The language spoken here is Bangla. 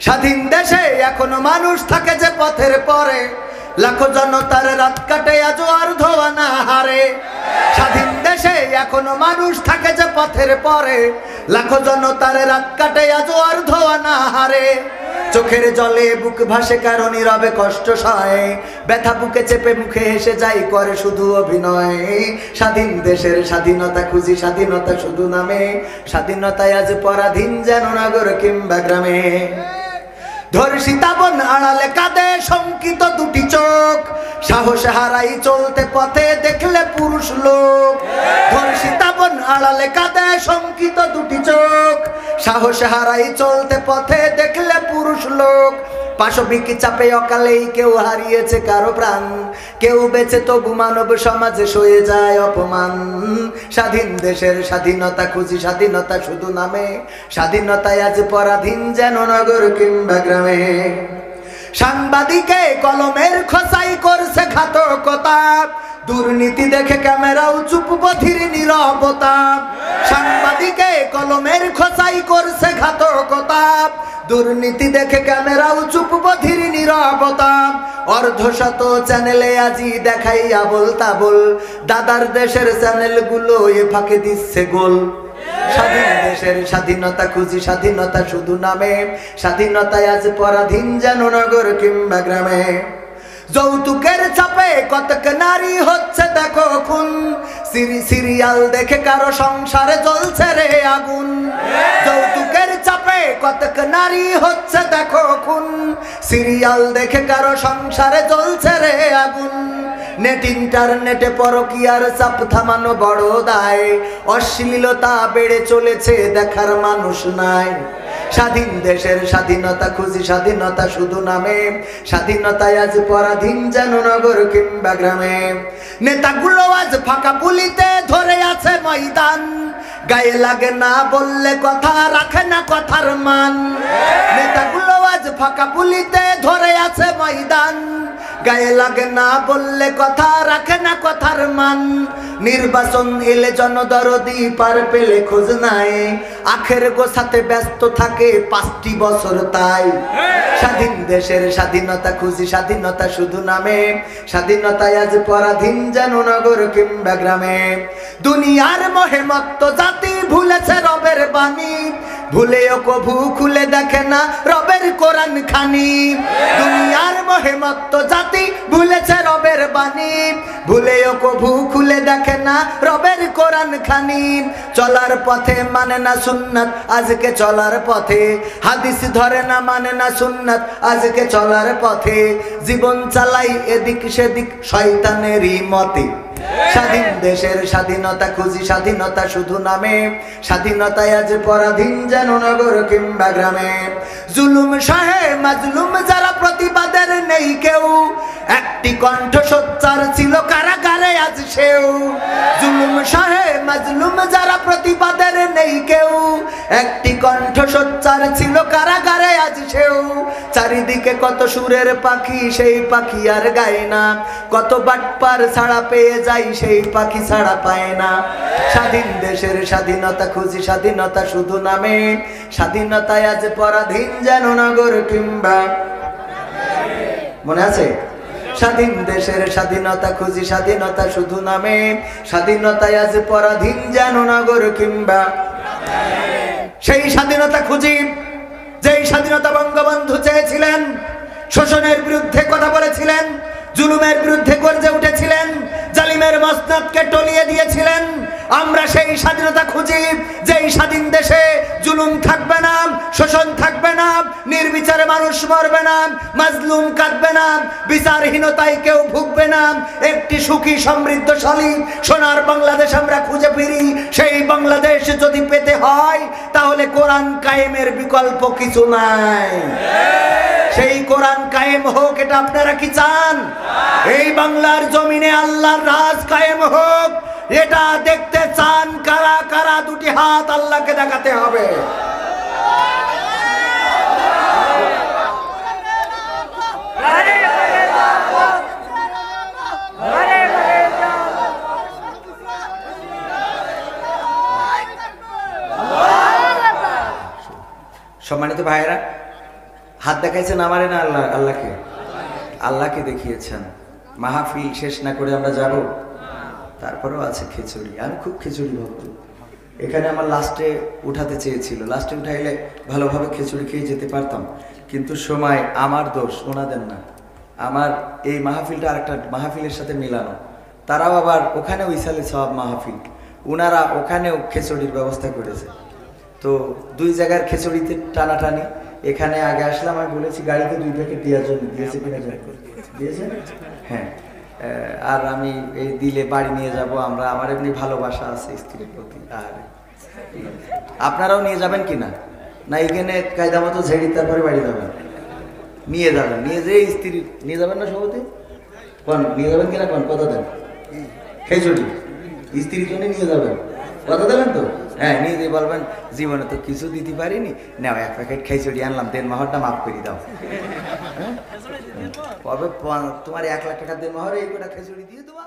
স্বাধীন দেশে এখনো মানুষ থাকে যে পথের পরে, লাখো জনতার রাত কাটে আজও আর ধোয়া না হারে। স্বাধীন দেশে এখনো মানুষ থাকে যে পথের পরে, লাখো জনতার রাত কাটে আজও আর ধোয়া না হারে। চোখের জলে বুক ভাসে কারো নীরবে কষ্ট সয়, ব্যথা বুকে চেপে মুখে হেসে যাই করে শুধু অভিনয়। স্বাধীন দেশের স্বাধীনতা খুঁজি, স্বাধীনতা শুধু নামে, স্বাধীনতায় আজ পরাধীন যেন নগর কিংবা গ্রামে। ধর্ষিতা বোন আড়ালে কাঁদে শঙ্কিত দুটি চোখ, সাহস হারাই চলতে পথে দেখলে পুরুষ লোক। ধর্ষিতা বোন আড়ালে কাঁদে শঙ্কিত দুটি চোখ, সাহস হারাই চলতে পথে দেখলে পুরুষ লোক। পাশবিক চাপে অকালেই কেউ হারিয়েছে কারো প্রাণ, কেউ বেঁচে তবু মানব সমাজে সয়ে যায় অপমান। স্বাধীন দেশের স্বাধীনতা খুঁজি, স্বাধীনতা শুধু নামে, স্বাধীনতায় আজ পরাধীন যেন নগর কিংবা গ্রামে। সাংবাদিকে কলমের খোঁচাই করছে ঘাতকতা, দুর্নীতি দেখে ক্যামেরাও চুপ বধির নীরবতা। সাংবাদিকে কলমের খোঁচাই করছে ঘাতকতা, দুর্নীতি দেখে ক্যামেরাও চুপ বধির নীরবতা। অর্ধশত চ্যানেলে আজি দেখাই আবোল তাবোল, দাদার দেশের চ্যানেলগুলো এ ফাঁকে দিচ্ছে গোল। স্বাধীন দেশের স্বাধীনতা খুঁজি, স্বাধীনতা শুধু নামে, স্বাধীনতায় আজ পরাধীন যেন নগর কিংবা গ্রামে। যৌতুকের চাপে কতক নারী হচ্ছে দেখো খুন, সিরিয়াল দেখে কারো সংসারে জ্বলছে রে আগুন। যৌতুকের চাপে কতক নারী হচ্ছে দেখো খুন, সিরিয়াল দেখে কারো সংসারে জ্বলছে রে আগুন। নেট ইন্টারনেটে পরকীয়ার চাপ থামানো বড় দায়, অশ্লীলতা বেড়ে চলেছে দেখার মানুষ নাই। স্বাধীন দেশের স্বাধীনতা খুঁজি, স্বাধীনতা শুধু নামে, স্বাধীনতায় আজ পরাধীন যেন নগর কিংবা গ্রামে। নেতাগুলো আজ ফাঁকা পুলিতে ধরে আছে ময়দান, গায়ে লাগে না বললে কথা রাখে না কথার মান। নেতাগুলো আজ ফাঁকা পুলিতে ধরে আছে ময়দান, গায়ে লাগে না বললে কথা রাখে না কথার মান। নির্বাচন এলে জনদরদি পার পেলে খোঁজ নাই, আখের গোছাতে ব্যস্ত থাকে 5টি বছর তাই। স্বাধীন দেশের স্বাধীনতা খুঁজি, স্বাধীনতা শুধু নামে, স্বাধীনতায় আজ পরাধীন যেন নগর কিংবা গ্রামে। দুনিয়ার মোহে মত্ত জাতি ভুলেছে রবের বাণী, ভুলেও কভু খুলে দেখে না রবের কোরআন খানি। দুনিয়ার মোহে মত্ত জাতি ভুলেছে রবের বাণী, ভুলেও কভু খুলে দেখে না রবের কোরআন খানি। চলার পথে মানে না সুন্নাত আজকে চলার পথে, হাদিস ধরে না মানে না সুন্নাত আজকে চলার পথে। জীবন চালাই এদিক সেদিক শয়তানেরই মতে। স্বাধীন দেশের স্বাধীনতা খুঁজি, স্বাধীনতা শুধু নামে, স্বাধীনতায় আজ পরাধীন যেন নগর কিংবা গ্রামে। জুলুম সহে মাজলুম যারা প্রতিবাদের নেই কেউ, একটি কণ্ঠ সোচ্চার ছিল কারাগারে আজ সেও। জুলুম সহে মাজলুম যারা প্রতিবাদের নেই কেউ, একটি কণ্ঠ সোচ্চার ছিল কারাগারে আজ সেও। চারিদিকে কত সুরের পাখি, সেই পাখি আর গায় না, কত বাটপার ছাড়া পেয়ে যায়, সেই পাখি ছাড়া পায় না। স্বাধীন দেশের স্বাধীনতা খুঁজি, স্বাধীনতা শুধু নামে, স্বাধীনতায় আজ পরাধীন যেন নগর কিংবা। মনে আছে? স্বাধীন দেশের স্বাধীনতা খুঁজি, স্বাধীনতা শুধু নামে, স্বাধীনতায় আজ পরাধীন যেন নগর কিংবা। সেই স্বাধীনতা খুঁজি যেই স্বাধীনতা বঙ্গবন্ধু চেয়েছিলেন, শোষণের বিরুদ্ধে কথা বলেছিলেন, জুলুমের বিরুদ্ধে গর্জে উঠেছিলেন, জালিমের মসনদকে টলিয়ে দিয়েছিলেন। আমরা সেই স্বাধীনতা খুঁজি যেই স্বাধীন দেশে জুলুম থাকবে না, শোষণ থাকবে না, নির্বিচারে মানুষ মরবে না, মাজলুম কাঁদবে না, বিচারহীনতায় কেউ ভুগবে না। একটি সুখী সমৃদ্ধশালী সোনার বাংলাদেশ আমরা খুঁজে ফিরি। সেই বাংলাদেশ যদি পেতে হয় তাহলে কোরআন কায়েমের বিকল্প কিছু নাই। সেই কোরআন কায়েম হোক, এটা আপনারা কি চান? এই বাংলার জমিনে আল্লাহর রাজ কায়েম হোক, এটা দেখতে চান কারা কারা? দুটি হাত আল্লাহকে দেখাতে হবে। সম্মানিত ভাইয়েরা, হাত দেখাইছেন আমারে না আল্লাহ? আল্লাহকে, আল্লাহকে দেখিয়েছেন। মাহফিল শেষ না করে আমরা যাব? তারপরেও আছে খিচুড়ি। আমি খুব খিচুড়ি ভক্ত। এখানে আমার লাস্টে উঠাতে চেয়েছিল, লাস্টে উঠাইলে ভালোভাবে খিচুড়ি খেয়ে যেতে পারতাম, কিন্তু সময় আমার দোষ, ওনাদের না। আমার এই মাহফিলটা আরেকটা মাহফিলের সাথে মিলানো, তারাও আবার ওখানেও ইসালে সওয়াব মাহফিল, ওনারা ওখানেও খিচুড়ির ব্যবস্থা করেছে। তো দুই জায়গার খিচুড়িতে টানাটানি। এখানে আগে আসলাম, আমি বলেছি গাড়িতে 2 প্যাকেট দেওয়ার জন্য, দিয়েছে কিনা দিয়েছে? হ্যাঁ। আর আমি এই দিলে বাড়ি নিয়ে যাব আমরা, আমার এমনি ভালোবাসা আছে স্ত্রীর প্রতি। আর আপনারাও নিয়ে যাবেন কিনা? না এখানে কায়দা মতো ঝেড়ি তারপরে বাড়ি যাবেন? নিয়ে যাবেন, নিয়ে যেয়ে স্ত্রী নিয়ে যাবেন না সভাপতি? কোন নিয়ে যাবেন কিনা? কোন কথা দেন? খেজুরি স্ত্রীর জন্য নিয়ে যাবেন, কথা দেবেন তো? হ্যাঁ, নিয়ে দিয়ে বলবেন জীবনে তো কিছু দিতে পারিনি, নাও 1 প্যাকেট খেজুরি আনলাম, দেন মাহরটা মাফ করে দাও। কবে তোমার 1 লাখ টাকা দেন মাহরে এই কটা খেজুরি দিয়ে দেওয়া?